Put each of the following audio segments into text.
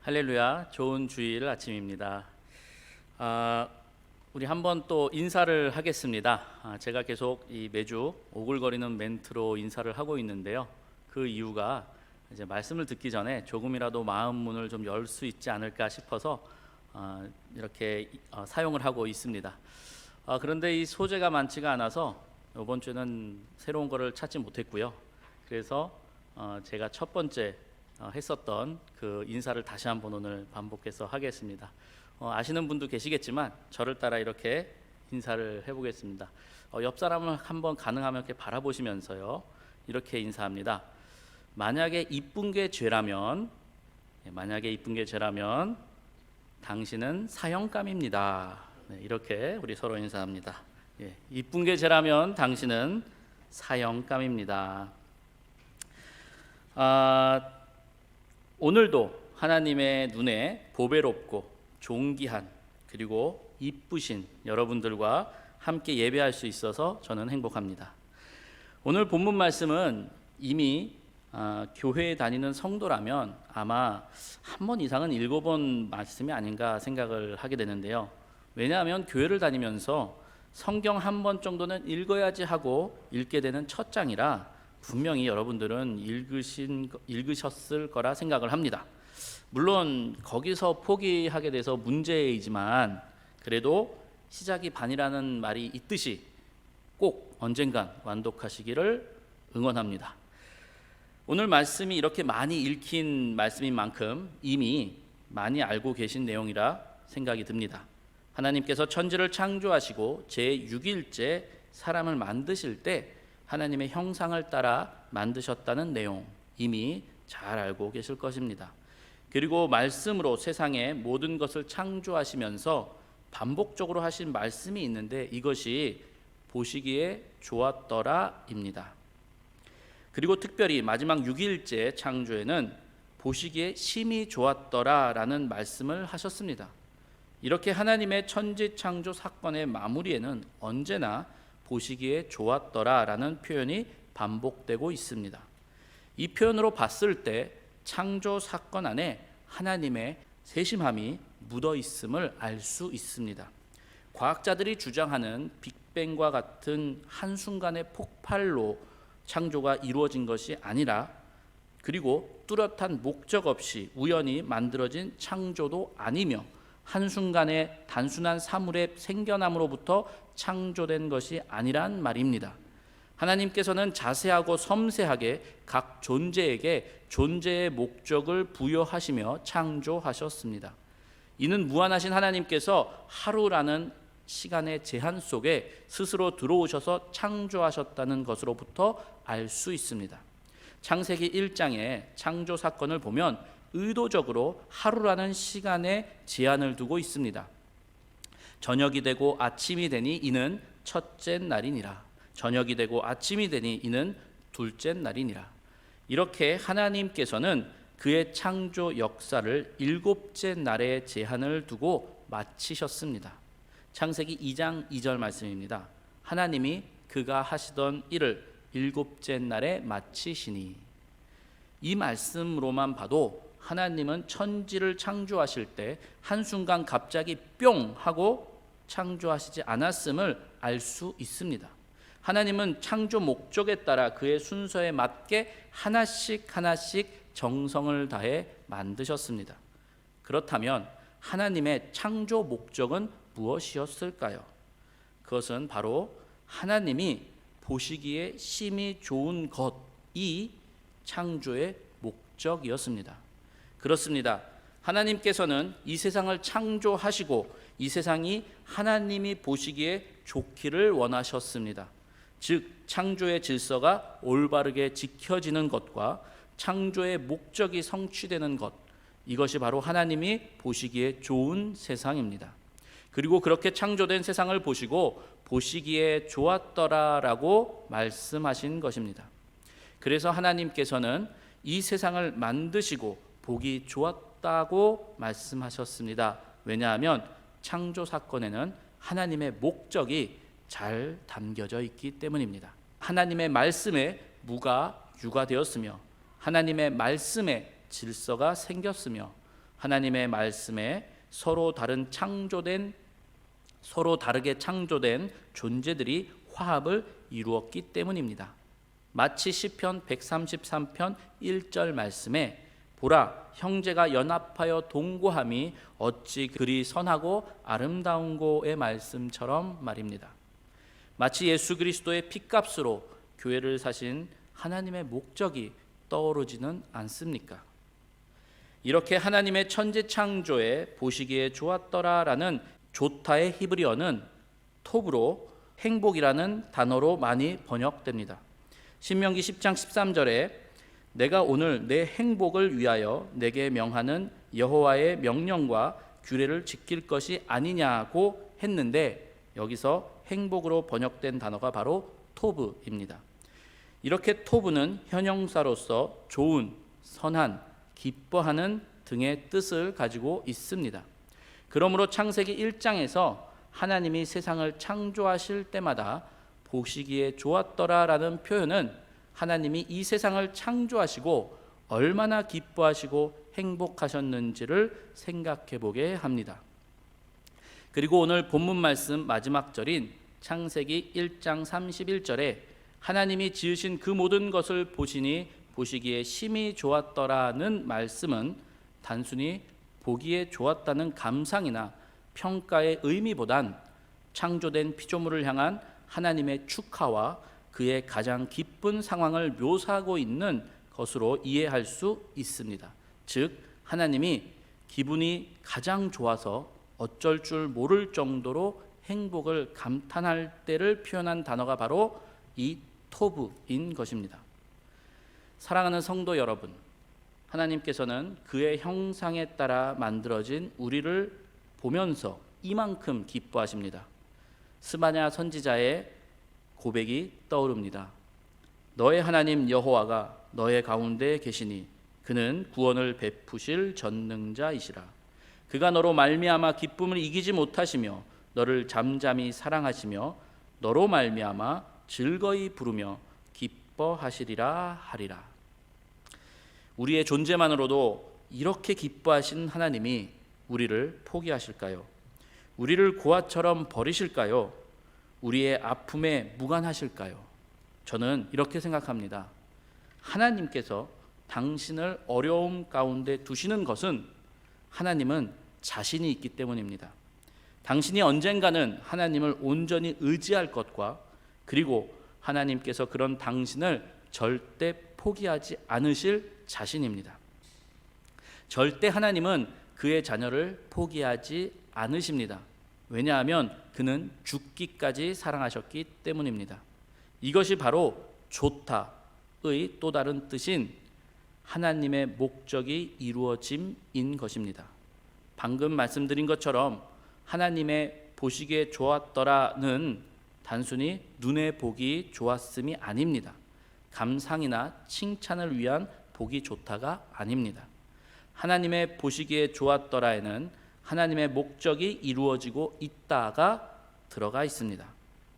할렐루야, 좋은 주일 아침입니다. 우리 한번 또 인사를 하겠습니다. 제가 계속 이 매주 오글거리는 멘트로 인사를 하고 있는데요. 그 이유가 이제 말씀을 듣기 전에 조금이라도 마음 문을 좀 열 수 있지 않을까 싶어서 이렇게 사용을 하고 있습니다. 그런데 이 소재가 많지가 않아서 이번 주에는 새로운 거를 찾지 못했고요. 그래서 제가 첫 번째 했었던 그 인사를 다시 한번 오늘 반복해서 하겠습니다. 아시는 분도 계시겠지만 저를 따라 이렇게 인사를 해보겠습니다. 옆 사람을 한번 가능하면 이렇게 바라보시면서요, 이렇게 인사합니다. 만약에 이쁜 게 죄라면, 당신은 사형감입니다. 이렇게 우리 서로 인사합니다. 이쁜 게 죄라면 당신은 사형감입니다. 오늘도 하나님의 눈에 보배롭고 존귀한 그리고 이쁘신 여러분들과 함께 예배할 수 있어서 저는 행복합니다. 오늘 본문 말씀은 이미 교회에 다니는 성도라면 아마 한 번 이상은 읽어본 말씀이 아닌가 생각을 하게 되는데요. 왜냐하면 교회를 다니면서 성경 한 번 정도는 읽어야지 하고 읽게 되는 첫 장이라 분명히 여러분들은 읽으셨을 거라 생각을 합니다. 물론 거기서 포기하게 돼서 문제이지만 그래도 시작이 반이라는 말이 있듯이 꼭 언젠간 완독하시기를 응원합니다. 오늘 말씀이 이렇게 많이 읽힌 말씀인 만큼 이미 많이 알고 계신 내용이라 생각이 듭니다. 하나님께서 천지를 창조하시고 제6일째 사람을 만드실 때 하나님의 형상을 따라 만드셨다는 내용 이미 잘 알고 계실 것입니다. 그리고 말씀으로 세상의 모든 것을 창조하시면서 반복적으로 하신 말씀이 있는데 이것이 보시기에 좋았더라입니다. 그리고 특별히 마지막 6일째 창조에는 보시기에 심히 좋았더라라는 말씀을 하셨습니다. 이렇게 하나님의 천지 창조 사건의 마무리에는 언제나 보시기에 좋았더라라는 표현이 반복되고 있습니다. 이 표현으로 봤을 때 창조 사건 안에 하나님의 세심함이 묻어 있음을 알 수 있습니다. 과학자들이 주장하는 빅뱅과 같은 한순간의 폭발로 창조가 이루어진 것이 아니라, 그리고 뚜렷한 목적 없이 우연히 만들어진 창조도 아니며 한순간의 단순한 사물의 생겨남으로부터 창조된 것이 아니란 말입니다. 하나님께서는 자세하고 섬세하게 각 존재에게 존재의 목적을 부여하시며 창조하셨습니다. 이는 무한하신 하나님께서 하루라는 시간의 제한 속에 스스로 들어오셔서 창조하셨다는 것으로부터 알 수 있습니다. 창세기 1장의 창조 사건을 보면 의도적으로 하루라는 시간에 제한을 두고 있습니다. 저녁이 되고 아침이 되니 이는 첫째 날이니라. 저녁이 되고 아침이 되니 이는 둘째 날이니라. 이렇게 하나님께서는 그의 창조 역사를 일곱째 날에 제한을 두고 마치셨습니다. 창세기 2장 2절 말씀입니다. 하나님이 그가 하시던 일을 일곱째 날에 마치시니. 이 말씀으로만 봐도 하나님은 천지를 창조하실 때 한순간 갑자기 뿅 하고 창조하시지 않았음을 알 수 있습니다. 하나님은 창조 목적에 따라 그의 순서에 맞게 하나씩 정성을 다해 만드셨습니다. 그렇다면 하나님의 창조 목적은 무엇이었을까요? 그것은 바로 하나님이 보시기에 심히 좋은 것이 창조의 목적이었습니다. 그렇습니다. 하나님께서는 이 세상을 창조하시고 이 세상이 하나님이 보시기에 좋기를 원하셨습니다. 즉 창조의 질서가 올바르게 지켜지는 것과 창조의 목적이 성취되는 것, 이것이 바로 하나님이 보시기에 좋은 세상입니다. 그리고 그렇게 창조된 세상을 보시고 보시기에 좋았더라라고 말씀하신 것입니다. 그래서 하나님께서는 이 세상을 만드시고 보기 좋았다고 말씀하셨습니다. 왜냐하면 창조 사건에는 하나님의 목적이 잘 담겨져 있기 때문입니다. 하나님의 말씀에 무가 유가 되었으며 하나님의 말씀에 질서가 생겼으며 하나님의 말씀에 서로 다르게 창조된 존재들이 화합을 이루었기 때문입니다. 마치 시편 133편 1절 말씀에 보라, 형제가 연합하여 동거함이 어찌 그리 선하고 아름다운고의 말씀처럼 말입니다. 마치 예수 그리스도의 피값으로 교회를 사신 하나님의 목적이 떠오르지는 않습니까? 이렇게 하나님의 천지 창조에 보시기에 좋았더라라는 좋다의 히브리어는 톱으로 행복이라는 단어로 많이 번역됩니다. 신명기 10장 13절에 내가 오늘 내 행복을 위하여 내게 명하는 여호와의 명령과 규례를 지킬 것이 아니냐고 했는데, 여기서 행복으로 번역된 단어가 바로 토브입니다. 이렇게 토브는 형용사로서 좋은, 선한, 기뻐하는 등의 뜻을 가지고 있습니다. 그러므로 창세기 1장에서 하나님이 세상을 창조하실 때마다 보시기에 좋았더라라는 표현은 하나님이 이 세상을 창조하시고 얼마나 기뻐하시고 행복하셨는지를 생각해 보게 합니다. 그리고 오늘 본문 말씀 마지막 절인 창세기 1장 31절에 하나님이 지으신 그 모든 것을 보시니 보시기에 심히 좋았더라는 말씀은 단순히 보기에 좋았다는 감상이나 평가의 의미보단 창조된 피조물을 향한 하나님의 축하와 그의 가장 기쁜 상황을 묘사하고 있는 것으로 이해할 수 있습니다. 즉 하나님이 기분이 가장 좋아서 어쩔 줄 모를 정도로 행복을 감탄할 때를 표현한 단어가 바로 이 토브인 것입니다. 사랑하는 성도 여러분, 하나님께서는 그의 형상에 따라 만들어진 우리를 보면서 이만큼 기뻐하십니다. 스바냐 선지자의 고백이 떠오릅니다. 너의 하나님 여호와가 너의 가운데 계시니 그는 구원을 베푸실 전능자이시라. 그가 너로 말미암아 기쁨을 이기지 못하시며 너를 잠잠히 사랑하시며 너로 말미암아 즐거이 부르며 기뻐하시리라 하리라. 우리의 존재만으로도 이렇게 기뻐하신 하나님이 우리를 포기하실까요? 우리를 고아처럼 버리실까요? 우리의 아픔에 무관하실까요? 저는 이렇게 생각합니다. 하나님께서 당신을 어려움 가운데 두시는 것은 하나님은 자신이 있기 때문입니다. 당신이 언젠가는 하나님을 온전히 의지할 것과 그리고 하나님께서 그런 당신을 절대 포기하지 않으실 자신입니다. 절대 하나님은 그의 자녀를 포기하지 않으십니다. 왜냐하면 그는 죽기까지 사랑하셨기 때문입니다. 이것이 바로 좋다의 또 다른 뜻인 하나님의 목적이 이루어짐인 것입니다. 방금 말씀드린 것처럼 하나님의 보시기에 좋았더라는 단순히 눈에 보기 좋았음이 아닙니다. 감상이나 칭찬을 위한 보기 좋다가 아닙니다. 하나님의 보시기에 좋았더라에는 하나님의 목적이 이루어지고 있다가 들어가 있습니다.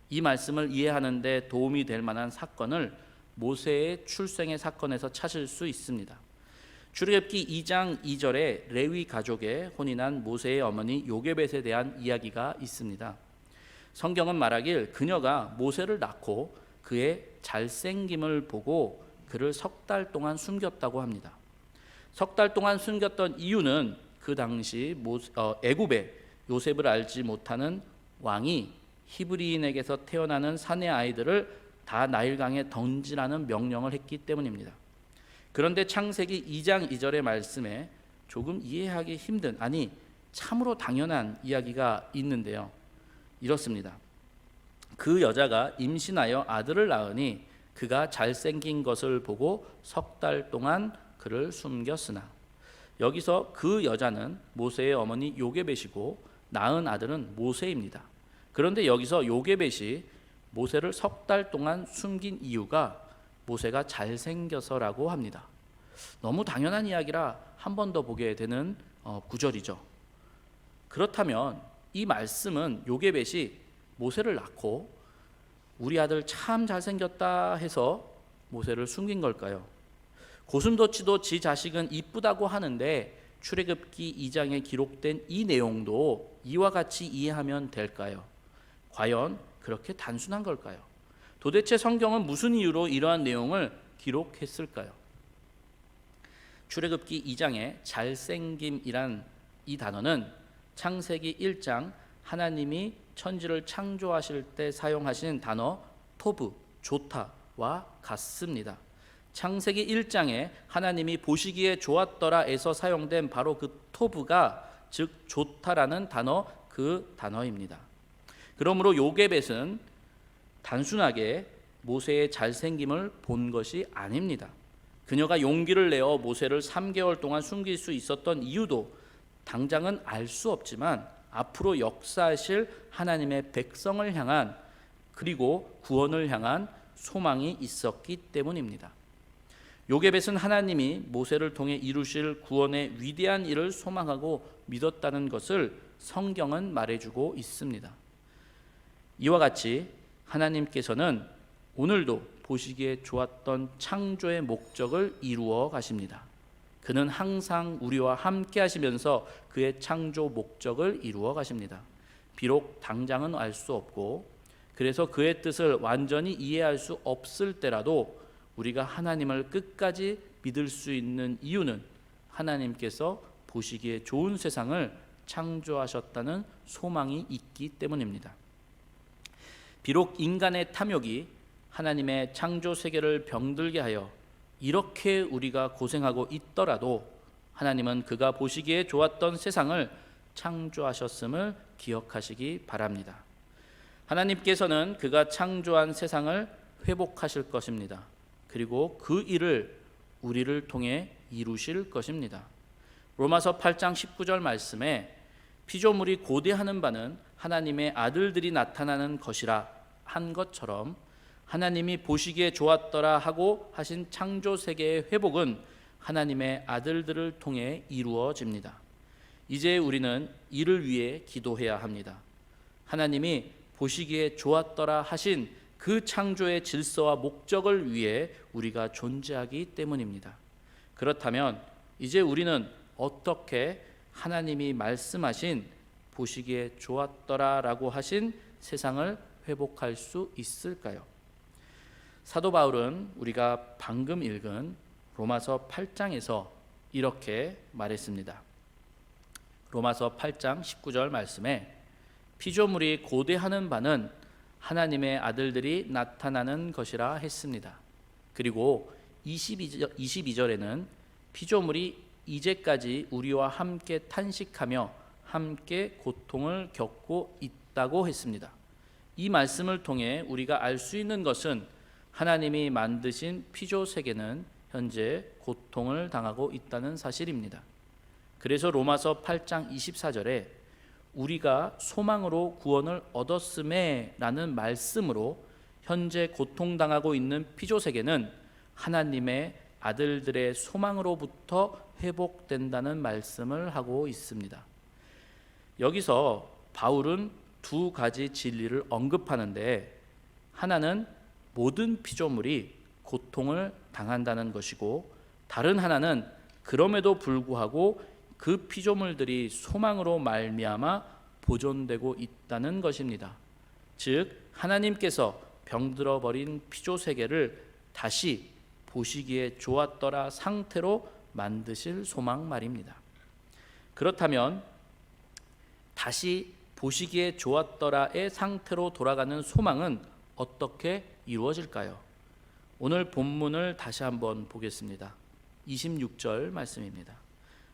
이 말씀을 이해하는 데 도움이 될 만한 사건을 모세의 출생의 사건에서 찾을 수 있습니다. 출애굽기 2장 2절에 레위 가족의 혼인한 모세의 어머니 요게벳에 대한 이야기가 있습니다. 성경은 말하길 그녀가 모세를 낳고 그의 잘생김을 보고 그를 석 달 동안 숨겼다고 합니다. 석 달 동안 숨겼던 이유는 그 당시 애굽에 요셉을 알지 못하는 왕이 히브리인에게서 태어나는 사내 아이들을 다 나일강에 던지라는 명령을 했기 때문입니다. 그런데 창세기 2장 2절의 말씀에 조금 이해하기 힘든, 아니 참으로 당연한 이야기가 있는데요. 이렇습니다. 그 여자가 임신하여 아들을 낳으니 그가 잘생긴 것을 보고 석 달 동안 그를 숨겼으나, 여기서 그 여자는 모세의 어머니 요게벳이고 낳은 아들은 모세입니다. 그런데 여기서 요게벳이 모세를 석 달 동안 숨긴 이유가 모세가 잘생겨서라고 합니다. 너무 당연한 이야기라 한 번 더 보게 되는 구절이죠. 그렇다면 이 말씀은 요게벳이 모세를 낳고 우리 아들 참 잘생겼다 해서 모세를 숨긴 걸까요? 고슴도치도 지 자식은 이쁘다고 하는데 출애굽기 2장에 기록된 이 내용도 이와 같이 이해하면 될까요? 과연 그렇게 단순한 걸까요? 도대체 성경은 무슨 이유로 이러한 내용을 기록했을까요? 출애굽기 2장의 잘생김이란 이 단어는 창세기 1장 하나님이 천지를 창조하실 때 사용하신 단어 토브, 좋다와 같습니다. 창세기 1장에 하나님이 보시기에 좋았더라에서 사용된 바로 그 토브가 즉 좋다라는 단어, 그 단어입니다. 그러므로 요게벳은 단순하게 모세의 잘생김을 본 것이 아닙니다. 그녀가 용기를 내어 모세를 3개월 동안 숨길 수 있었던 이유도 당장은 알 수 없지만 앞으로 역사하실 하나님의 백성을 향한 그리고 구원을 향한 소망이 있었기 때문입니다. 요게벳은 하나님이 모세를 통해 이루실 구원의 위대한 일을 소망하고 믿었다는 것을 성경은 말해주고 있습니다. 이와 같이 하나님께서는 오늘도 보시기에 좋았던 창조의 목적을 이루어 가십니다. 그는 항상 우리와 함께 하시면서 그의 창조 목적을 이루어 가십니다. 비록 당장은 알 수 없고 그래서 그의 뜻을 완전히 이해할 수 없을 때라도 우리가 하나님을 끝까지 믿을 수 있는 이유는 하나님께서 보시기에 좋은 세상을 창조하셨다는 소망이 있기 때문입니다. 비록 인간의 탐욕이 하나님의 창조 세계를 병들게 하여 이렇게 우리가 고생하고 있더라도 하나님은 그가 보시기에 좋았던 세상을 창조하셨음을 기억하시기 바랍니다. 하나님께서는 그가 창조한 세상을 회복하실 것입니다. 그리고 그 일을 우리를 통해 이루실 것입니다. 로마서 8장 19절 말씀에 피조물이 고대하는 바는 하나님의 아들들이 나타나는 것이라 한 것처럼 하나님이 보시기에 좋았더라 하고 하신 창조 세계의 회복은 하나님의 아들들을 통해 이루어집니다. 이제 우리는 이를 위해 기도해야 합니다. 하나님이 보시기에 좋았더라 하신 그 창조의 질서와 목적을 위해 우리가 존재하기 때문입니다. 그렇다면 이제 우리는 어떻게 하나님이 말씀하신 보시기에 좋았더라라고 하신 세상을 회복할 수 있을까요? 사도 바울은 우리가 방금 읽은 로마서 8장에서 이렇게 말했습니다. 로마서 8장 19절 말씀에 피조물이 고대하는 바는 하나님의 아들들이 나타나는 것이라 했습니다. 그리고 22절에는 피조물이 이제까지 우리와 함께 탄식하며 함께 고통을 겪고 있다고 했습니다. 이 말씀을 통해 우리가 알 수 있는 것은 하나님이 만드신 피조 세계는 현재 고통을 당하고 있다는 사실입니다. 그래서 로마서 8장 24절에 우리가 소망으로 구원을 얻었음에 라는 말씀으로 현재 고통당하고 있는 피조 세계는 하나님의 아들들의 소망으로부터 회복된다는 말씀을 하고 있습니다. 여기서 바울은 두 가지 진리를 언급하는데 하나는 모든 피조물이 고통을 당한다는 것이고 다른 하나는 그럼에도 불구하고 그 피조물들이 소망으로 말미암아 보존되고 있다는 것입니다. 즉 하나님께서 병들어 버린 피조 세계를 다시 보시기에 좋았더라 상태로 만드실 소망 말입니다. 그렇다면 다시 보시기에 좋았더라의 상태로 돌아가는 소망은 어떻게 이루어질까요? 오늘 본문을 다시 한번 보겠습니다. 26절 말씀입니다.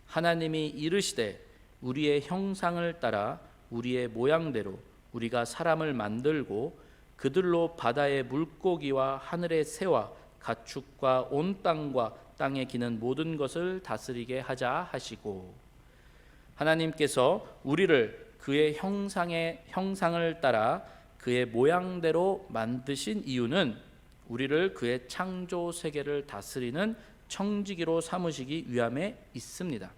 하나님이 이르시되 우리의 형상을 따라 우리의 모양대로 우리가 사람을 만들고 그들로 바다의 물고기와 하늘의 새와 가축과 온 땅과 땅에 기는 모든 것을 다스리게 하자 하시고, 하나님께서 우리를 그의 형상을 따라 그의 모양대로 만드신 이유는 우리를 그의 창조 세계를 다스리는 청지기로 삼으시기 위함에 있습니다.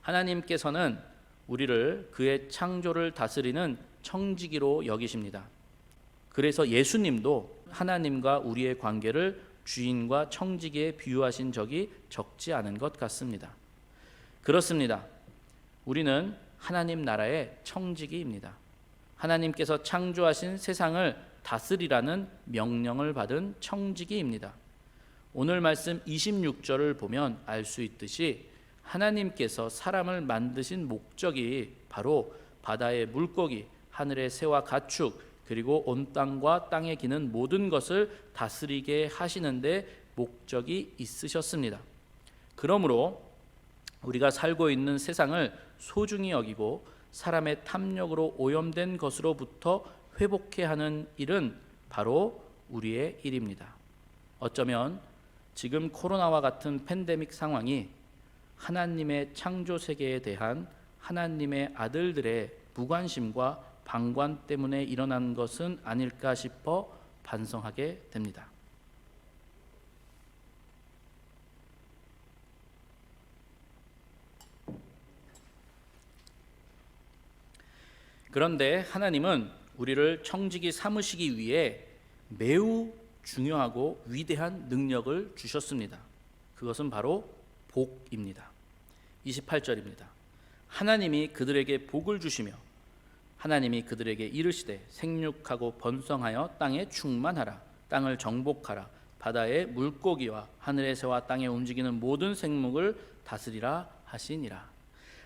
하나님께서는 우리를 그의 창조를 다스리는 청지기로 여기십니다. 그래서 예수님도 하나님과 우리의 관계를 주인과 청지기에 비유하신 적이 적지 않은 것 같습니다. 그렇습니다. 우리는 하나님 나라의 청지기입니다. 하나님께서 창조하신 세상을 다스리라는 명령을 받은 청지기입니다. 오늘 말씀 26절을 보면 알 수 있듯이 하나님께서 사람을 만드신 목적이 바로 바다의 물고기, 하늘의 새와 가축, 그리고 온 땅과 땅에 기는 모든 것을 다스리게 하시는데 목적이 있으셨습니다. 그러므로 우리가 살고 있는 세상을 소중히 여기고 사람의 탐욕으로 오염된 것으로부터 회복해야 하는 일은 바로 우리의 일입니다. 어쩌면 지금 코로나와 같은 팬데믹 상황이 하나님의 창조 세계에 대한 하나님의 아들들의 무관심과 방관 때문에 일어난 것은 아닐까 싶어 반성하게 됩니다. 그런데 하나님은 우리를 청지기 삼으시기 위해 매우 중요하고 위대한 능력을 주셨습니다. 그것은 바로 복입니다. 28절입니다. 하나님이 그들에게 복을 주시며 하나님이 그들에게 이르시되 생육하고 번성하여 땅에 충만하라. 땅을 정복하라. 바다의 물고기와 하늘의 새와 땅에 움직이는 모든 생물을 다스리라 하시니라.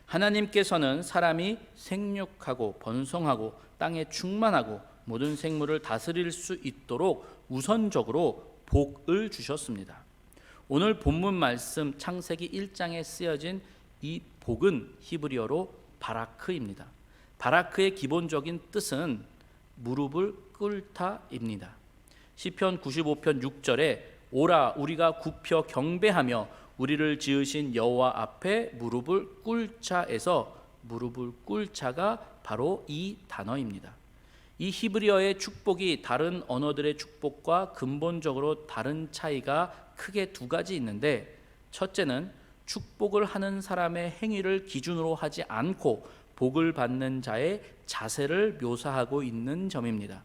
하나님께서는 사람이 생육하고 번성하고 땅에 충만하고 모든 생물을 다스릴 수 있도록 우선적으로 복을 주셨습니다. 오늘 본문 말씀 창세기 1장에 쓰여진 이 복은 히브리어로 바라크입니다. 바라크의 기본적인 뜻은 무릎을 꿇다입니다. 시편 95편 6절에 오라 우리가 굽혀 경배하며 우리를 지으신 여호와 앞에 무릎을 꿇자에서 무릎을 꿇자가 바로 이 단어입니다. 이 히브리어의 축복이 다른 언어들의 축복과 근본적으로 다른 차이가 크게 두 가지 있는데, 첫째는 축복을 하는 사람의 행위를 기준으로 하지 않고 복을 받는 자의 자세를 묘사하고 있는 점입니다.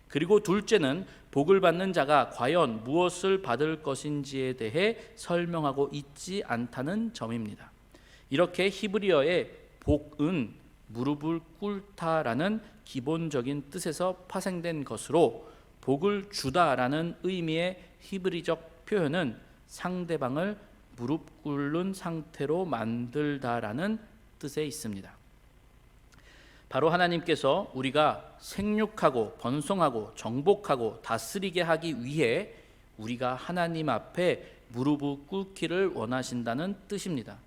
그리고 둘째는 복을 받는 자가 과연 무엇을 받을 것인지에 대해 설명하고 있지 않다는 점입니다. 이렇게 히브리어의 복은 무릎을 꿇다라는 기본적인 뜻에서 파생된 것으로 복을 주다라는 의미의 히브리적 표현은 상대방을 무릎 꿇는 상태로 만들다라는 뜻에 있습니다. 바로 하나님께서 우리가 생육하고 번성하고 정복하고 다스리게 하기 위해 우리가 하나님 앞에 무릎을 꿇기를 원하신다는 뜻입니다.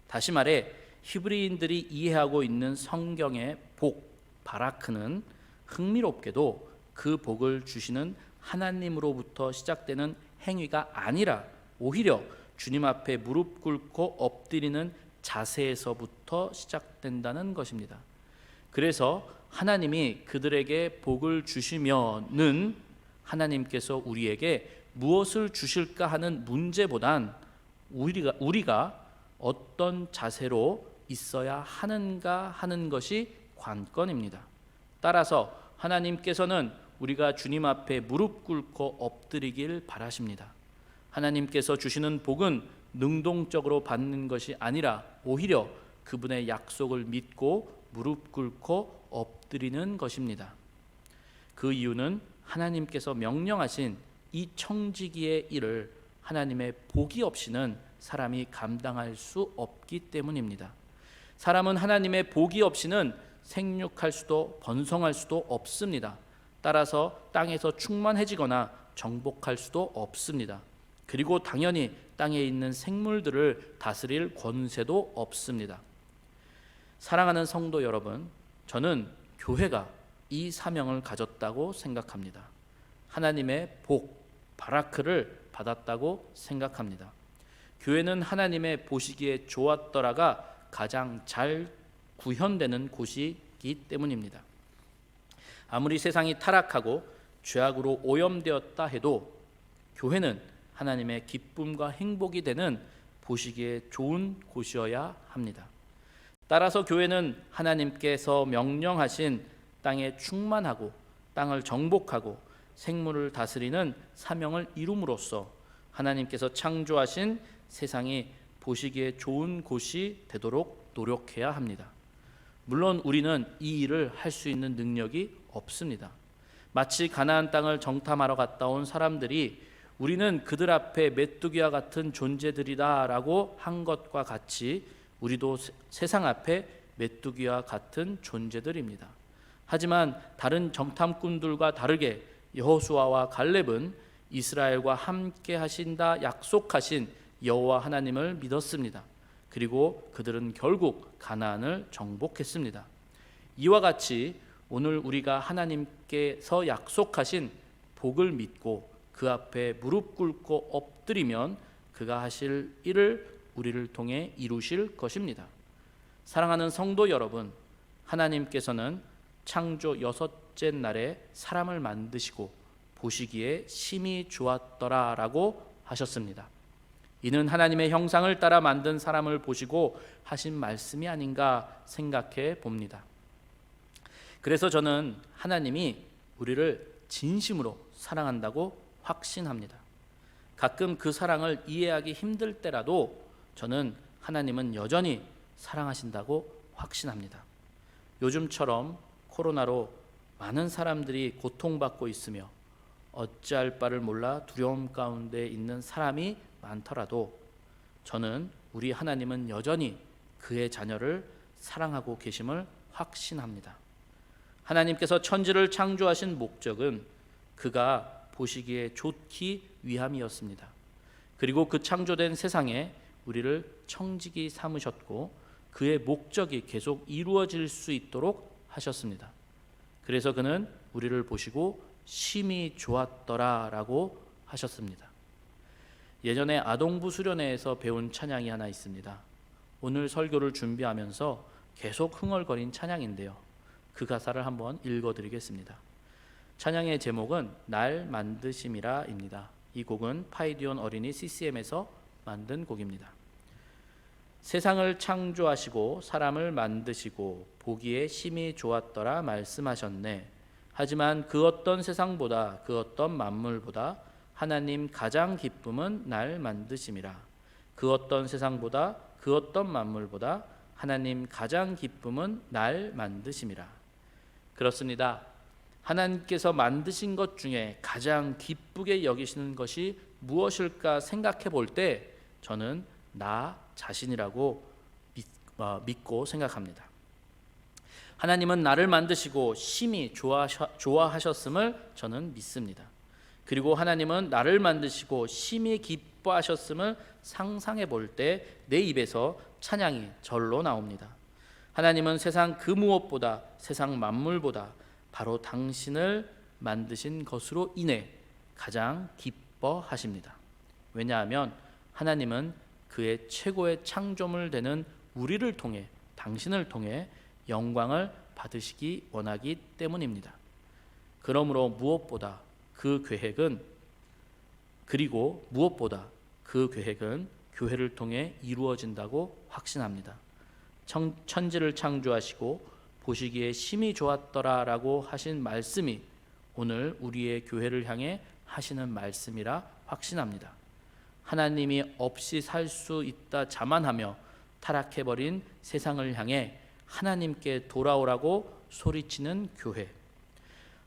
다시 말해 히브리인들이 이해하고 있는 성경의 복, 바라크는 흥미롭게도 그 복을 주시는 하나님으로부터 시작되는 행위가 아니라 오히려 주님 앞에 무릎 꿇고 엎드리는 자세에서부터 시작된다는 것입니다. 그래서 하나님이 그들에게 복을 주시면은 하나님께서 우리에게 무엇을 주실까 하는 문제보단 우리가 어떤 자세로 있어야 하는가 하는 것이 관건입니다. 따라서 하나님께서는 우리가 주님 앞에 무릎 꿇고 엎드리길 바라십니다. 하나님께서 주시는 복은 능동적으로 받는 것이 아니라 오히려 그분의 약속을 믿고 무릎 꿇고 엎드리는 것입니다. 그 이유는 하나님께서 명령하신 이 청지기의 일을 하나님의 복이 없이는 사람이 감당할 수 없기 때문입니다. 사람은 하나님의 복이 없이는 생육할 수도 번성할 수도 없습니다. 따라서 땅에서 충만해지거나 정복할 수도 없습니다. 그리고 당연히 땅에 있는 생물들을 다스릴 권세도 없습니다. 사랑하는 성도 여러분, 저는 교회가 이 사명을 가졌다고 생각합니다. 하나님의 복, 바라크를 받았다고 생각합니다. 교회는 하나님의 보시기에 좋았더라가 가장 잘 구현되는 곳이기 때문입니다. 아무리 세상이 타락하고 죄악으로 오염되었다 해도 교회는 하나님의 기쁨과 행복이 되는 보시기에 좋은 곳이어야 합니다. 따라서 교회는 하나님께서 명령하신 땅에 충만하고 땅을 정복하고 생물을 다스리는 사명을 이룸으로써 하나님께서 창조하신 세상이 보시기에 좋은 곳이 되도록 노력해야 합니다. 물론 우리는 이 일을 할 수 있는 능력이 없습니다. 마치 가나안 땅을 정탐하러 갔다 온 사람들이 우리는 그들 앞에 메뚜기와 같은 존재들이다라고 한 것과 같이 우리도 세상 앞에 메뚜기와 같은 존재들입니다. 하지만 다른 정탐꾼들과 다르게 여호수아와 갈렙은 이스라엘과 함께 하신다 약속하신 여호와 하나님을 믿었습니다. 그리고 그들은 결국 가나안을 정복했습니다. 이와 같이 오늘 우리가 하나님께서 약속하신 복을 믿고 그 앞에 무릎 꿇고 엎드리면 그가 하실 일을 우리를 통해 이루실 것입니다. 사랑하는 성도 여러분, 하나님께서는 창조 6째 날에 사람을 만드시고 보시기에 심히 좋았더라라고 하셨습니다. 이는 하나님의 형상을 따라 만든 사람을 보시고 하신 말씀이 아닌가 생각해 봅니다. 그래서 저는 하나님이 우리를 진심으로 사랑한다고 확신합니다. 가끔 그 사랑을 이해하기 힘들 때라도 저는 하나님은 여전히 사랑하신다고 확신합니다. 요즘처럼 코로나로 많은 사람들이 고통받고 있으며 어찌할 바를 몰라 두려움 가운데 있는 사람이 많더라도 저는 우리 하나님은 여전히 그의 자녀를 사랑하고 계심을 확신합니다. 하나님께서 천지를 창조하신 목적은 그가 보시기에 좋기 위함이었습니다. 그리고 그 창조된 세상에 우리를 청지기 삼으셨고 그의 목적이 계속 이루어질 수 있도록 하셨습니다. 그래서 그는 우리를 보시고 심히 좋았더라라고 하셨습니다. 예전에 아동부 수련회에서 배운 찬양이 하나 있습니다. 오늘 설교를 준비하면서 계속 흥얼거린 찬양인데요. 그 가사를 한번 읽어드리겠습니다. 찬양의 제목은 날 만드심이라입니다. 이 곡은 파이디온 어린이 CCM에서 만든 곡입니다. 세상을 창조하시고 사람을 만드시고 보기에 심히 좋았더라 말씀하셨네. 하지만 그 어떤 세상보다 그 어떤 만물보다 하나님 가장 기쁨은 날 만드심이라. 그 어떤 세상보다 그 어떤 만물보다 하나님 가장 기쁨은 날 만드심이라. 그렇습니다. 하나님께서 만드신 것 중에 가장 기쁘게 여기시는 것이 무엇일까 생각해 볼 때 저는 나 자신이라고 믿고 생각합니다. 하나님은 나를 만드시고 심히 좋아하셨음을 저는 믿습니다. 그리고 하나님은 나를 만드시고 심히 기뻐하셨음을 상상해 볼 때 내 입에서 찬양이 절로 나옵니다. 하나님은 세상 그 무엇보다 세상 만물보다 바로 당신을 만드신 것으로 인해 가장 기뻐하십니다. 왜냐하면 하나님은 그의 최고의 창조물 되는 우리를 통해 당신을 통해 영광을 받으시기 원하기 때문입니다. 그러므로 무엇보다 그 계획은 교회를 통해 이루어진다고 확신합니다. 천지를 창조하시고 보시기에 심히 좋았더라라고 하신 말씀이 오늘 우리의 교회를 향해 하시는 말씀이라 확신합니다. 하나님이 없이 살 수 있다 자만하며 타락해버린 세상을 향해 하나님께 돌아오라고 소리치는 교회,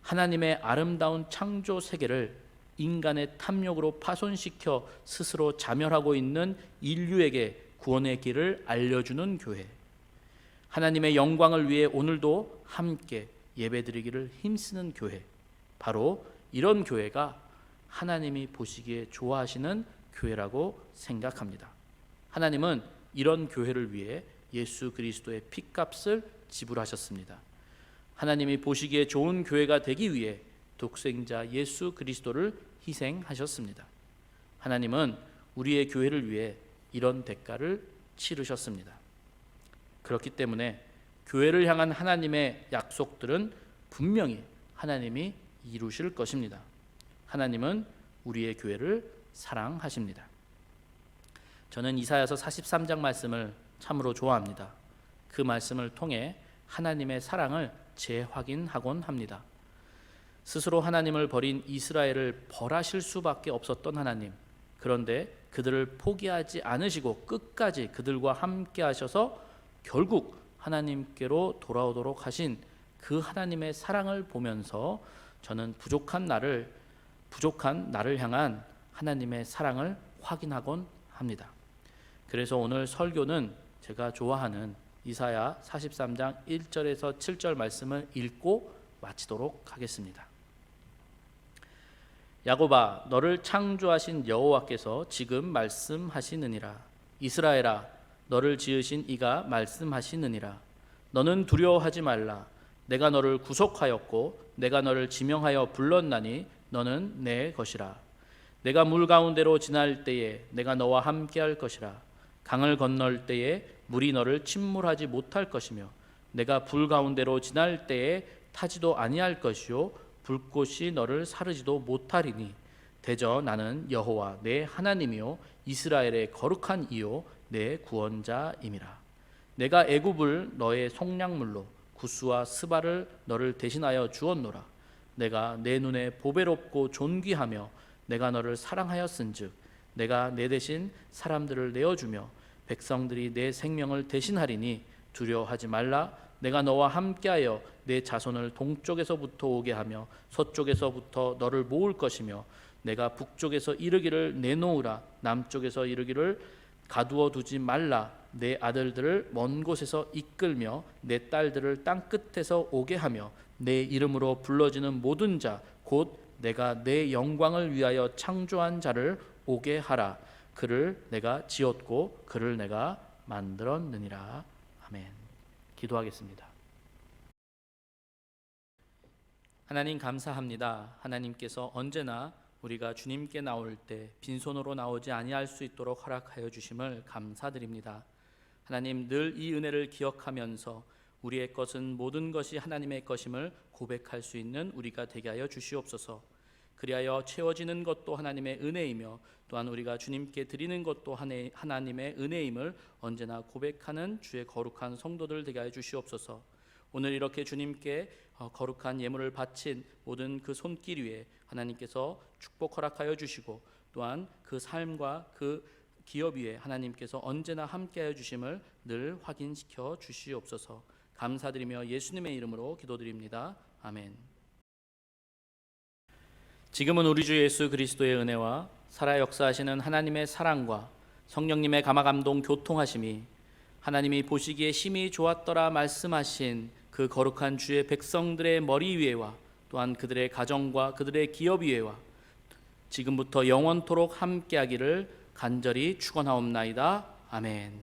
하나님의 아름다운 창조 세계를 인간의 탐욕으로 파손시켜 스스로 자멸하고 있는 인류에게 구원의 길을 알려주는 교회, 하나님의 영광을 위해 오늘도 함께 예배드리기를 힘쓰는 교회, 바로 이런 교회가 하나님이 보시기에 좋아하시는 교회라고 생각합니다. 하나님은 이런 교회를 위해 예수 그리스도의 피값을 지불하셨습니다. 하나님이 보시기에 좋은 교회가 되기 위해 독생자 예수 그리스도를 희생하셨습니다. 하나님은 우리의 교회를 위해 이런 대가를 치르셨습니다. 그렇기 때문에 교회를 향한 하나님의 약속들은 분명히 하나님이 이루실 것입니다. 하나님은 우리의 교회를 사랑하십니다. 저는 이사야서 43장 말씀을 참으로 좋아합니다. 그 말씀을 통해 하나님의 사랑을 재확인하곤 합니다. 스스로 하나님을 버린 이스라엘을 벌하실 수밖에 없었던 하나님, 그런데 그들을 포기하지 않으시고 끝까지 그들과 함께 하셔서 결국 하나님께로 돌아오도록 하신 그 하나님의 사랑을 보면서 저는 부족한 나를 향한 하나님의 사랑을 확인하곤 합니다. 그래서 오늘 설교는 제가 좋아하는 이사야 43장 1절에서 7절 말씀을 읽고 마치도록 하겠습니다. 야곱아, 너를 창조하신 여호와께서 지금 말씀하시느니라. 이스라엘아, 너를 지으신 이가 말씀하시느니라. 너는 두려워하지 말라. 내가 너를 구속하였고 내가 너를 지명하여 불렀나니 너는 내 것이라. 내가 물 가운데로 지날 때에 내가 너와 함께할 것이라. 강을 건널 때에 물이 너를 침몰하지 못할 것이며 내가 불 가운데로 지날 때에 타지도 아니할 것이요 불꽃이 너를 사르지도 못하리니 대저 나는 여호와 내 하나님이요 이스라엘의 거룩한 이요 내 구원자임이라. 내가 애굽을 너의 속량물로 구스와 스바를 너를 대신하여 주었노라. 내가 내 눈에 보배롭고 존귀하며 내가 너를 사랑하였은즉 내가 내 대신 사람들을 내어주며 백성들이 내 생명을 대신하리니 두려워하지 말라. 내가 너와 함께하여 내 자손을 동쪽에서부터 오게 하며 서쪽에서부터 너를 모을 것이며 내가 북쪽에서 이르기를 내놓으라. 남쪽에서 이르기를 가두어 두지 말라. 내 아들들을 먼 곳에서 이끌며 내 딸들을 땅 끝에서 오게 하며 내 이름으로 불러지는 모든 자 곧 내가 내 영광을 위하여 창조한 자를 오게 하라. 그를 내가 지었고 그를 내가 만들었느니라. 아멘. 기도하겠습니다. 하나님 감사합니다. 하나님께서 언제나 우리가 주님께 나올 때 빈손으로 나오지 아니할 수 있도록 허락하여 주심을 감사드립니다. 하나님 늘 이 은혜를 기억하면서 우리의 것은 모든 것이 하나님의 것임을 고백할 수 있는 우리가 되게 하여 주시옵소서. 그리하여 채워지는 것도 하나님의 은혜이며 또한 우리가 주님께 드리는 것도 하나님의 은혜임을 언제나 고백하는 주의 거룩한 성도들 되게 하여 주시옵소서. 오늘 이렇게 주님께 거룩한 예물을 바친 모든 그 손길 위에 하나님께서 축복 허락하여 주시고 또한 그 삶과 그 기업 위에 하나님께서 언제나 함께하여 주심을 늘 확인시켜 주시옵소서. 감사드리며 예수님의 이름으로 기도드립니다. 아멘. 지금은 우리 주 예수 그리스도의 은혜와 살아 역사하시는 하나님의 사랑과 성령님의 감화감동 교통하심이 하나님이 보시기에 심히 좋았더라 말씀하신 그 거룩한 주의 백성들의 머리 위에와 또한 그들의 가정과 그들의 기업 위에와 지금부터 영원토록 함께하기를 간절히 축원하옵나이다. 아멘.